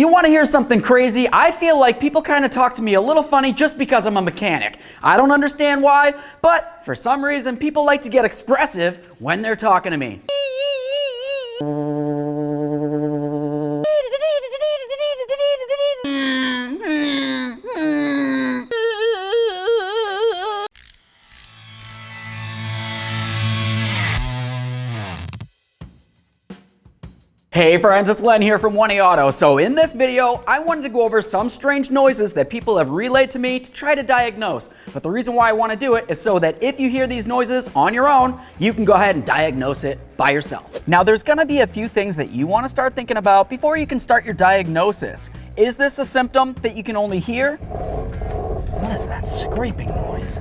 You want to hear something crazy? I feel like people kind of talk to me a little funny just because I'm a mechanic. I don't understand why, but for some reason people like to get expressive when they're talking to me. Hey friends, it's Len here from 1A Auto. So in this video, I wanted to go over some strange noises that people have relayed to me to try to diagnose. But the reason why I want to do it is so that if you hear these noises on your own, you can go ahead and diagnose it by yourself. Now there's going to be a few things that you want to start thinking about before you can start your diagnosis. Is this a symptom that you can only hear? What is that scraping noise?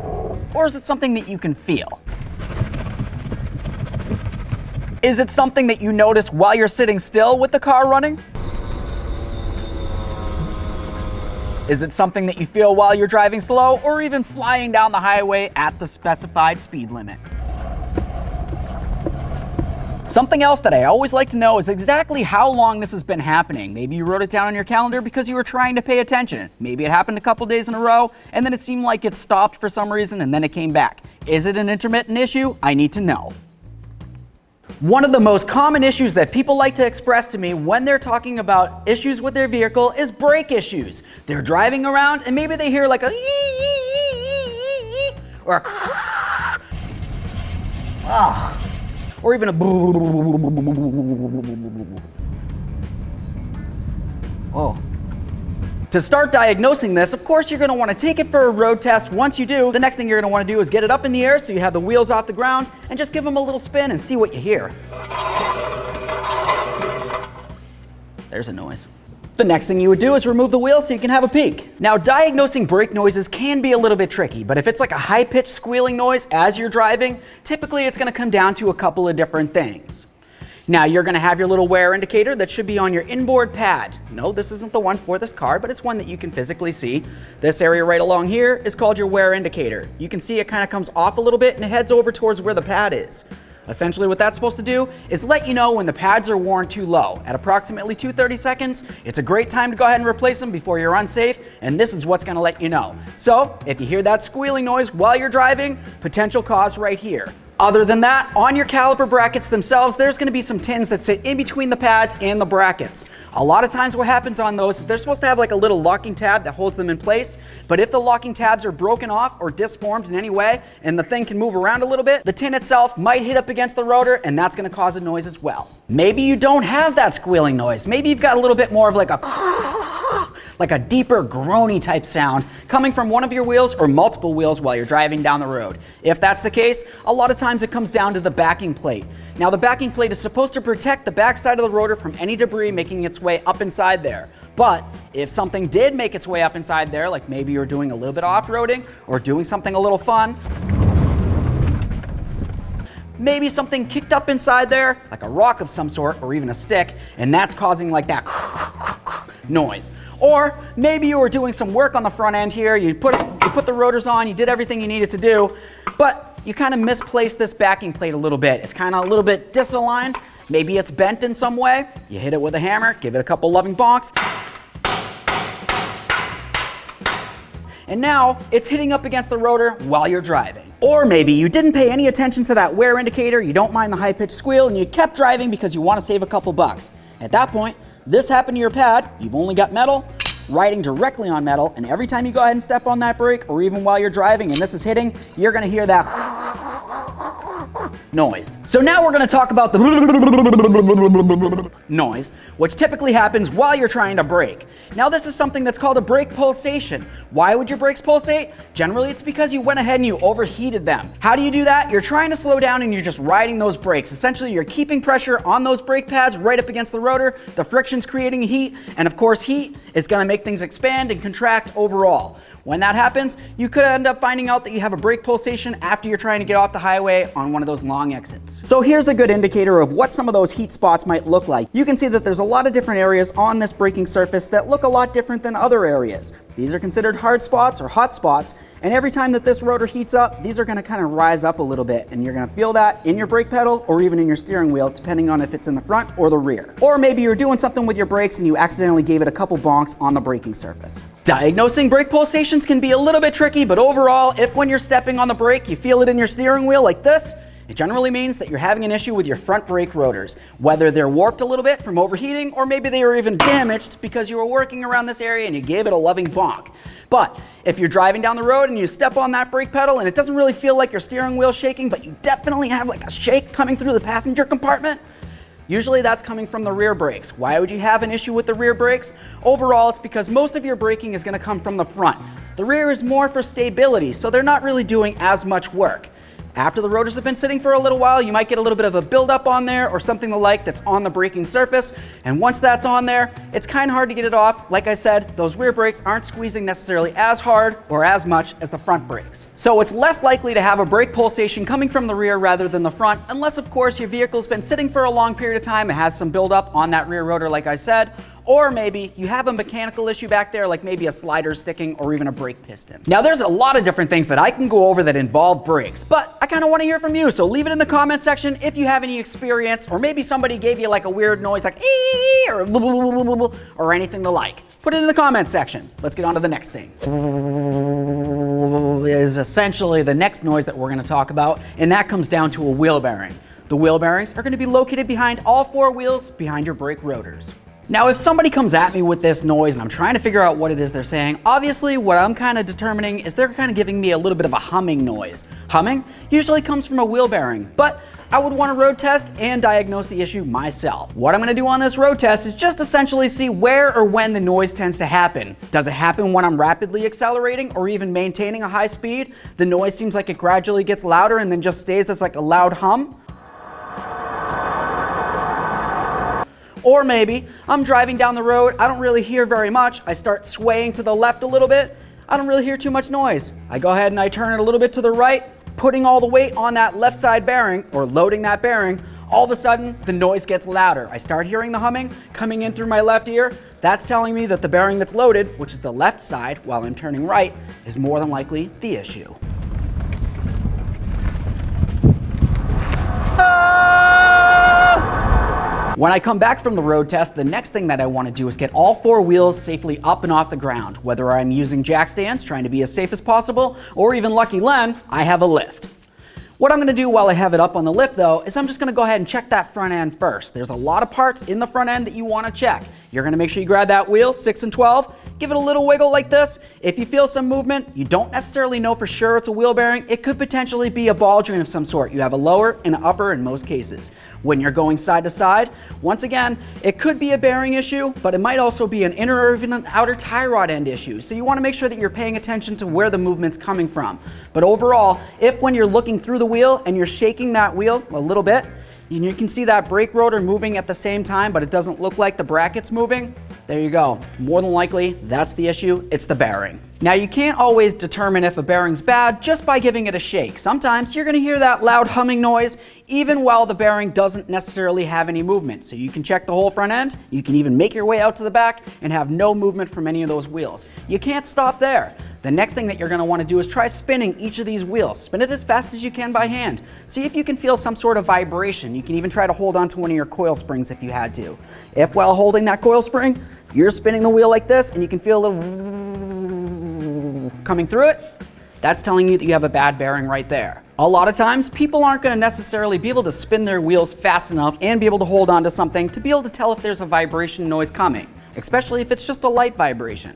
Or is it something that you can feel? Is it something that you notice while you're sitting still with the car running? Is it something that you feel while you're driving slow or even flying down the highway at the specified speed limit? Something else that I always like to know is exactly how long this has been happening. Maybe you wrote it down on your calendar because you were trying to pay attention. Maybe it happened a couple days in a row and then it seemed like it stopped for some reason and then it came back. Is it an intermittent issue? I need to know. One of the most common issues that people like to express to me when they're talking about issues with their vehicle is brake issues. They're driving around and maybe they hear like a or a or even a oh. To start diagnosing this, of course, you're going to want to take it for a road test. Once you do, the next thing you're going to want to do is get it up in the air so you have the wheels off the ground and just give them a little spin and see what you hear. There's a noise. The next thing you would do is remove the wheel so you can have a peek. Now, diagnosing brake noises can be a little bit tricky, but if it's like a high-pitched squealing noise as you're driving, typically it's going to come down to a couple of different things. Now you're going to have your little wear indicator that should be on your inboard pad. No, this isn't the one for this car, but it's one that you can physically see. This area right along here is called your wear indicator. You can see it kind of comes off a little bit and it heads over towards where the pad is. Essentially what that's supposed to do is let you know when the pads are worn too low. At approximately 2:30 seconds, it's a great time to go ahead and replace them before you're unsafe, and this is what's going to let you know. So if you hear that squealing noise while you're driving, potential cause right here. Other than that, on your caliper brackets themselves, there's going to be some tins that sit in between the pads and the brackets. A lot of times what happens on those is they're supposed to have like a little locking tab that holds them in place, but if the locking tabs are broken off or disformed in any way and the thing can move around a little bit, the tin itself might hit up against the rotor and that's going to cause a noise as well. Maybe you don't have that squealing noise. Maybe you've got a little bit more of like a deeper groany type sound coming from one of your wheels or multiple wheels while you're driving down the road. If that's the case, a lot of times it comes down to the backing plate. Now the backing plate is supposed to protect the backside of the rotor from any debris making its way up inside there. But if something did make its way up inside there, like maybe you're doing a little bit of off-roading or doing something a little fun, maybe something kicked up inside there, like a rock of some sort or even a stick, and that's causing like that noise. Or maybe you were doing some work on the front end here, you put the rotors on, you did everything you needed to do, but you kind of misplaced this backing plate a little bit. It's kind of a little bit disaligned. Maybe it's bent in some way. You hit it with a hammer, give it a couple loving bonks, and now it's hitting up against the rotor while you're driving. Or maybe you didn't pay any attention to that wear indicator, you don't mind the high-pitched squeal, and you kept driving because you want to save a couple bucks. At that point, this happened to your pad, you've only got metal, riding directly on metal, and every time you go ahead and step on that brake, or even while you're driving and this is hitting, you're going to hear that noise. So now we're going to talk about the noise, which typically happens while you're trying to brake. Now this is something that's called a brake pulsation. Why would your brakes pulsate? Generally it's because you went ahead and you overheated them. How do you do that? You're trying to slow down and you're just riding those brakes. Essentially you're keeping pressure on those brake pads right up against the rotor. The friction's creating heat, and of course heat is going to make things expand and contract overall. When that happens, you could end up finding out that you have a brake pulsation after you're trying to get off the highway on one of those long exits. So here's a good indicator of what some of those heat spots might look like. You can see that there's a lot of different areas on this braking surface that look a lot different than other areas. These are considered hard spots or hot spots, and every time that this rotor heats up, these are going to kind of rise up a little bit, and you're going to feel that in your brake pedal or even in your steering wheel, depending on if it's in the front or the rear. Or maybe you're doing something with your brakes and you accidentally gave it a couple bonks on the braking surface. Diagnosing brake pulsations can be a little bit tricky, but overall, if when you're stepping on the brake, you feel it in your steering wheel like this, it generally means that you're having an issue with your front brake rotors, whether they're warped a little bit from overheating, or maybe they were even damaged because you were working around this area and you gave it a loving bonk. But if you're driving down the road and you step on that brake pedal and it doesn't really feel like your steering wheel shaking, but you definitely have like a shake coming through the passenger compartment, usually that's coming from the rear brakes. Why would you have an issue with the rear brakes? Overall, it's because most of your braking is going to come from the front. The rear is more for stability, so they're not really doing as much work. After the rotors have been sitting for a little while, you might get a little bit of a buildup on there or something the like that's on the braking surface. And once that's on there, it's kind of hard to get it off. Like I said, those rear brakes aren't squeezing necessarily as hard or as much as the front brakes. So it's less likely to have a brake pulsation coming from the rear rather than the front, unless of course your vehicle's been sitting for a long period of time, it has some buildup on that rear rotor like I said, or maybe you have a mechanical issue back there, like maybe a slider sticking or even a brake piston. Now there's a lot of different things that I can go over that involve brakes, but I kind of want to hear from you, so leave it in the comment section if you have any experience, or maybe somebody gave you like a weird noise like ee or blah, blah, blah, blah, blah, or anything the like. Put it in the comment section. Let's get on to the next thing. Is essentially the next noise that we're going to talk about, and that comes down to a wheel bearing. The wheel bearings are going to be located behind all four wheels behind your brake rotors. Now, if somebody comes at me with this noise and I'm trying to figure out what it is they're saying, obviously what I'm kind of determining is they're kind of giving me a little bit of a humming noise. Humming usually comes from a wheel bearing, but I would want to road test and diagnose the issue myself. What I'm going to do on this road test is just essentially see where or when the noise tends to happen. Does it happen when I'm rapidly accelerating or even maintaining a high speed? The noise seems like it gradually gets louder and then just stays as like a loud hum. Or maybe I'm driving down the road, I don't really hear very much, I start swaying to the left a little bit, I don't really hear too much noise. I go ahead and I turn it a little bit to the right, putting all the weight on that left side bearing, or loading that bearing. All of a sudden, the noise gets louder. I start hearing the humming coming in through my left ear. That's telling me that the bearing that's loaded, which is the left side while I'm turning right, is more than likely the issue. When I come back from the road test, the next thing that I want to do is get all four wheels safely up and off the ground. Whether I'm using jack stands, trying to be as safe as possible, or even lucky Len, I have a lift. What I'm going to do while I have it up on the lift though, is I'm just going to go ahead and check that front end first. There's a lot of parts in the front end that you want to check. You're going to make sure you grab that wheel, 6 and 12, give it a little wiggle like this. If you feel some movement, you don't necessarily know for sure it's a wheel bearing. It could potentially be a ball joint of some sort. You have a lower and an upper in most cases. When you're going side to side, once again, it could be a bearing issue, but it might also be an inner or even an outer tie rod end issue. So you want to make sure that you're paying attention to where the movement's coming from. But overall, if when you're looking through the wheel and you're shaking that wheel a little bit, you can see that brake rotor moving at the same time, but it doesn't look like the bracket's moving, there you go. More than likely, that's the issue. It's the bearing. Now, you can't always determine if a bearing's bad just by giving it a shake. Sometimes you're going to hear that loud humming noise even while the bearing doesn't necessarily have any movement. So you can check the whole front end. You can even make your way out to the back and have no movement from any of those wheels. You can't stop there. The next thing that you're going to want to do is try spinning each of these wheels. Spin it as fast as you can by hand. See if you can feel some sort of vibration. You can even try to hold on to one of your coil springs if you had to. If while holding that coil spring, you're spinning the wheel like this and you can feel a little coming through it, that's telling you that you have a bad bearing right there. A lot of times, people aren't going to necessarily be able to spin their wheels fast enough and be able to hold on to something to be able to tell if there's a vibration noise coming, especially if it's just a light vibration.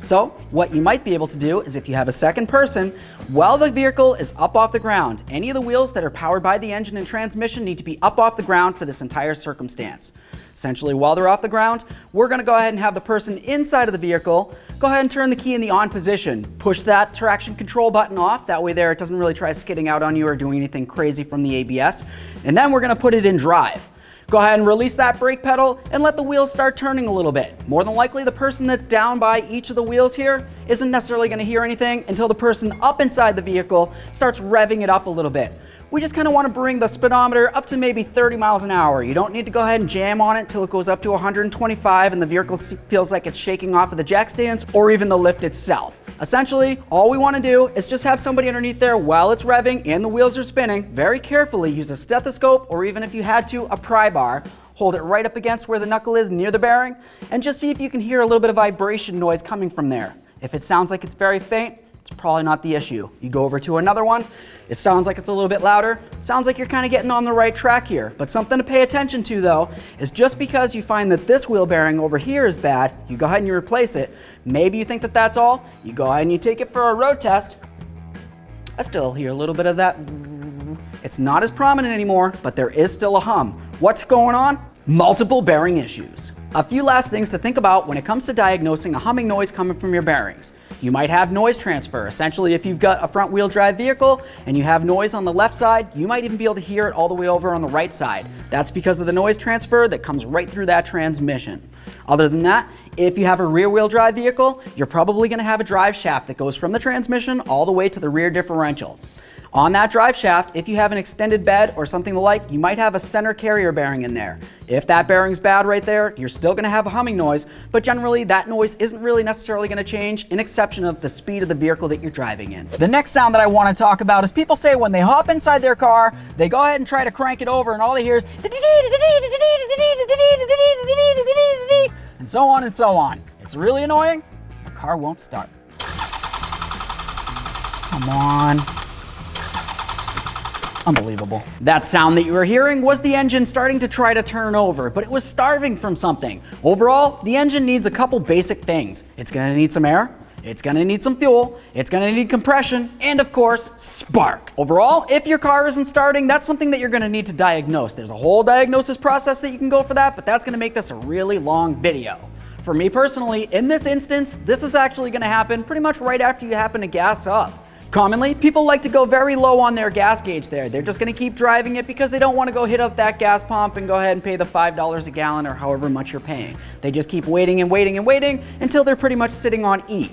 So what you might be able to do is if you have a second person, while the vehicle is up off the ground, any of the wheels that are powered by the engine and transmission need to be up off the ground for this entire circumstance. Essentially, while they're off the ground, we're going to go ahead and have the person inside of the vehicle go ahead and turn the key in the on position. Push that traction control button off. That way there, it doesn't really try skidding out on you or doing anything crazy from the ABS. And then we're going to put it in drive. Go ahead and release that brake pedal and let the wheels start turning a little bit. More than likely, the person that's down by each of the wheels here isn't necessarily going to hear anything until the person up inside the vehicle starts revving it up a little bit. We just kind of want to bring the speedometer up to maybe 30 miles an hour. You don't need to go ahead and jam on it until it goes up to 125 and the vehicle feels like it's shaking off of the jack stands or even the lift itself. Essentially, all we want to do is just have somebody underneath there while it's revving and the wheels are spinning. Very carefully use a stethoscope, or even if you had to, a pry bar. Hold it right up against where the knuckle is near the bearing and just see if you can hear a little bit of vibration noise coming from there. If it sounds like it's very faint, it's probably not the issue. You go over to another one, it sounds like it's a little bit louder. Sounds like you're kind of getting on the right track here. But something to pay attention to though, is just because you find that this wheel bearing over here is bad, you go ahead and you replace it. Maybe you think that that's all, you go ahead and you take it for a road test. I still hear a little bit of that. It's not as prominent anymore, but there is still a hum. What's going on? Multiple bearing issues. A few last things to think about when it comes to diagnosing a humming noise coming from your bearings. You might have noise transfer. Essentially, if you've got a front wheel drive vehicle and you have noise on the left side, you might even be able to hear it all the way over on the right side. That's because of the noise transfer that comes right through that transmission. Other than that, if you have a rear wheel drive vehicle, you're probably going to have a drive shaft that goes from the transmission all the way to the rear differential. On that drive shaft, if you have an extended bed or something like, you might have a center carrier bearing in there. If that bearing's bad right there, you're still going to have a humming noise, but generally that noise isn't really necessarily going to change, in exception of the speed of the vehicle that you're driving in. The next sound that I want to talk about is people say when they hop inside their car, they go ahead and try to crank it over and all they hear is and so on and so on. It's really annoying. The car won't start. Come on. Unbelievable. That sound that you were hearing was the engine starting to try to turn over, but it was starving from something. Overall, the engine needs a couple basic things. It's gonna need some air, it's gonna need some fuel, it's gonna need compression, and of course, spark. Overall, if your car isn't starting, that's something that you're gonna need to diagnose. There's a whole diagnosis process that you can go for that, but that's gonna make this a really long video. For me personally, in this instance, this is actually gonna happen pretty much right after you happen to gas up. Commonly, people like to go very low on their gas gauge there. They're just going to keep driving it because they don't want to go hit up that gas pump and go ahead and pay the $5 a gallon or however much you're paying. They just keep waiting and waiting and waiting until they're pretty much sitting on E.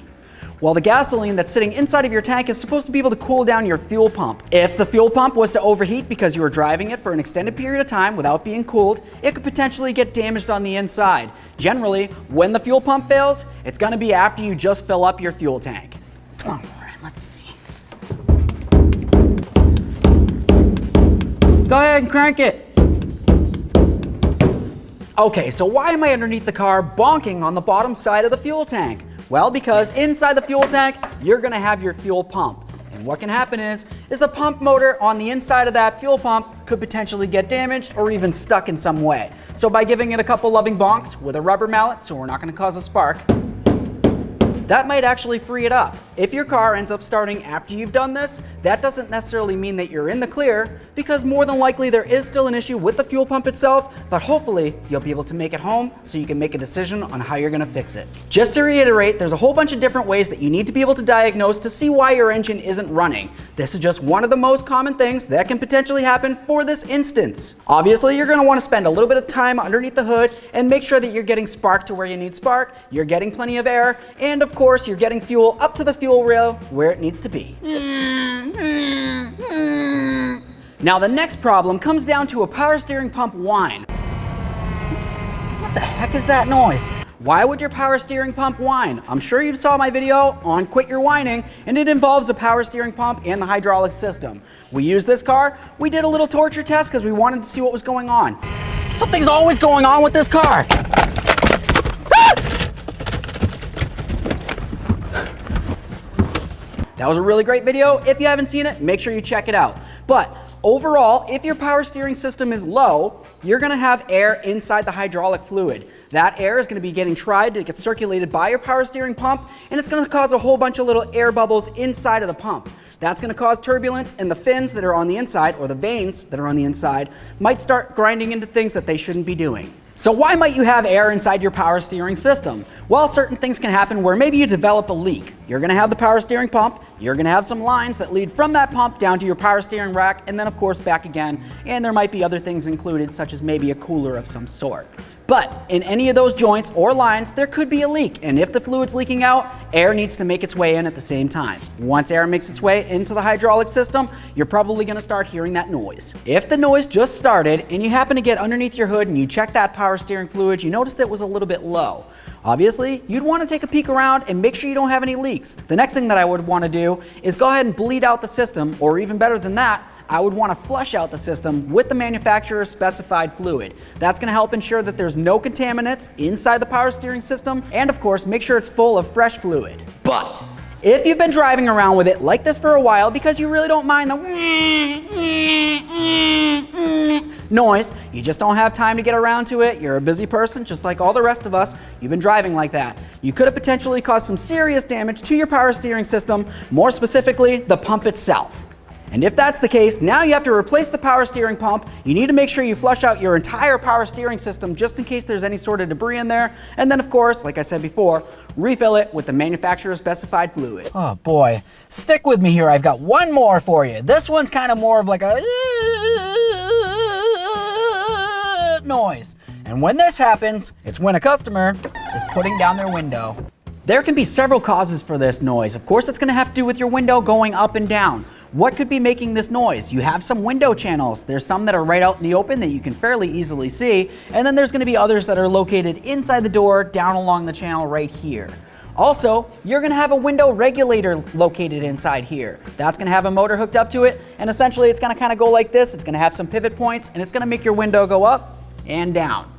Well, the gasoline that's sitting inside of your tank is supposed to be able to cool down your fuel pump. If the fuel pump was to overheat because you were driving it for an extended period of time without being cooled, it could potentially get damaged on the inside. Generally, when the fuel pump fails, it's going to be after you just fill up your fuel tank. All right, let's see. Go ahead and crank it. Okay, so why am I underneath the car bonking on the bottom side of the fuel tank? Well, because inside the fuel tank, you're gonna have your fuel pump. And what can happen is the pump motor on the inside of that fuel pump could potentially get damaged or even stuck in some way. So by giving it a couple loving bonks with a rubber mallet, so we're not gonna cause a spark, that might actually free it up. If your car ends up starting after you've done this, that doesn't necessarily mean that you're in the clear, because more than likely there is still an issue with the fuel pump itself, but hopefully you'll be able to make it home so you can make a decision on how you're gonna fix it. Just to reiterate, there's a whole bunch of different ways that you need to be able to diagnose to see why your engine isn't running. This is just one of the most common things that can potentially happen for this instance. Obviously, you're gonna wanna spend a little bit of time underneath the hood and make sure that you're getting spark to where you need spark, you're getting plenty of air, and of course, you're getting fuel up to the fuel rail where it needs to be. Now, the next problem comes down to a power steering pump whine. What the heck is that noise? Why would your power steering pump whine? I'm sure you saw my video on Quit Your Whining, and it involves a power steering pump and the hydraulic system. We used this car, we did a little torture test because we wanted to see what was going on. Something's always going on with this car. That was a really great video. If you haven't seen it, make sure you check it out. But overall, if your power steering system is low, you're gonna have air inside the hydraulic fluid. That air is gonna be getting tried to get circulated by your power steering pump, and it's gonna cause a whole bunch of little air bubbles inside of the pump. That's gonna cause turbulence, and the fins that are on the inside, or the vanes that are on the inside, might start grinding into things that they shouldn't be doing. So why might you have air inside your power steering system? Well, certain things can happen where maybe you develop a leak. You're gonna have the power steering pump, you're gonna have some lines that lead from that pump down to your power steering rack, and then of course back again, and there might be other things included, such as maybe a cooler of some sort. But in any of those joints or lines, there could be a leak, and if the fluid's leaking out, air needs to make its way in at the same time. Once air makes its way into the hydraulic system, you're probably gonna start hearing that noise. If the noise just started and you happen to get underneath your hood and you check that power steering fluid, you noticed it was a little bit low. Obviously, you'd want to take a peek around and make sure you don't have any leaks. The next thing that I would want to do is go ahead and bleed out the system, or even better than that, I would want to flush out the system with the manufacturer's specified fluid. That's going to help ensure that there's no contaminants inside the power steering system, and of course, make sure it's full of fresh fluid. But if you've been driving around with it like this for a while because you really don't mind the noise, you just don't have time to get around to it, you're a busy person just like all the rest of us, you've been driving like that, you could have potentially caused some serious damage to your power steering system, more specifically the pump itself. And if that's the case, now you have to replace the power steering pump. You need to make sure you flush out your entire power steering system just in case there's any sort of debris in there. And then of course, like I said before, refill it with the manufacturer's specified fluid. Oh boy, stick with me here. I've got one more for you. This one's kind of more of like a noise. And when this happens, it's when a customer is putting down their window. There can be several causes for this noise. Of course, it's going to have to do with your window going up and down. What could be making this noise? You have some window channels. There's some that are right out in the open that you can fairly easily see, and then there's going to be others that are located inside the door down along the channel right here. Also, you're going to have a window regulator located inside here. That's going to have a motor hooked up to it, and essentially it's going to kind of go like this. It's going to have some pivot points, and it's going to make your window go up and down.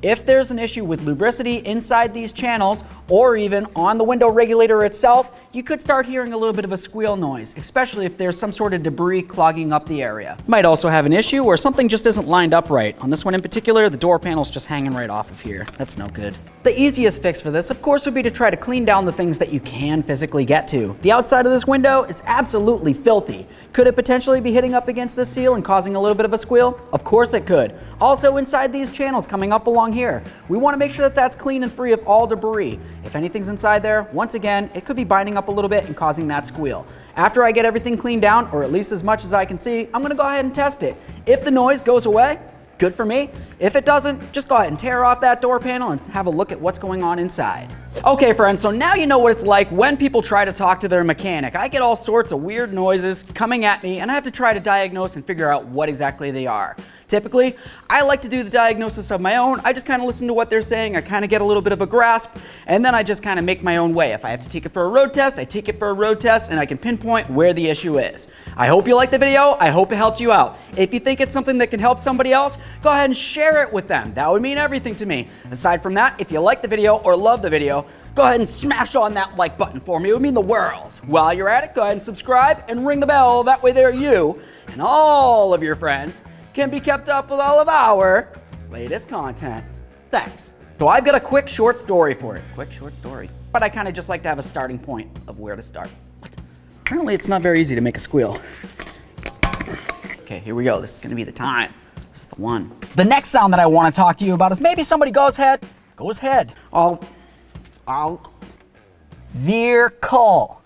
If there's an issue with lubricity inside these channels, or even on the window regulator itself, you could start hearing a little bit of a squeal noise, especially if there's some sort of debris clogging up the area. You might also have an issue where something just isn't lined up right. On this one in particular, the door panel's just hanging right off of here. That's no good. The easiest fix for this, of course, would be to try to clean down the things that you can physically get to. The outside of this window is absolutely filthy. Could it potentially be hitting up against this seal and causing a little bit of a squeal? Of course it could. Also inside these channels coming up along here, we want to make sure that that's clean and free of all debris. If anything's inside there, once again, it could be binding up a little bit and causing that squeal. After I get everything cleaned down, or at least as much as I can see, I'm going to go ahead and test it. If the noise goes away, good for me. If it doesn't, just go ahead and tear off that door panel and have a look at what's going on inside. Okay friends, so now you know what it's like when people try to talk to their mechanic. I get all sorts of weird noises coming at me and I have to try to diagnose and figure out what exactly they are. Typically, I like to do the diagnosis of my own. I just kind of listen to what they're saying. I kind of get a little bit of a grasp, and then I just kind of make my own way. If I have to take it for a road test, I take it for a road test, and I can pinpoint where the issue is. I hope you liked the video. I hope it helped you out. If you think it's something that can help somebody else, go ahead and share it with them. That would mean everything to me. Aside from that, if you like the video or love the video, go ahead and smash on that like button for me. It would mean the world. While you're at it, go ahead and subscribe and ring the bell. That way there you and all of your friends can be kept up with all of our latest content. Thanks. So I've got a quick short story for it. Quick short story. But I kind of just like to have a starting point of where to start. What? Apparently it's not very easy to make a squeal. Okay, here we go. This is going to be the time. This is the one. The next sound that I want to talk to you about is maybe somebody goes head. Vehicle.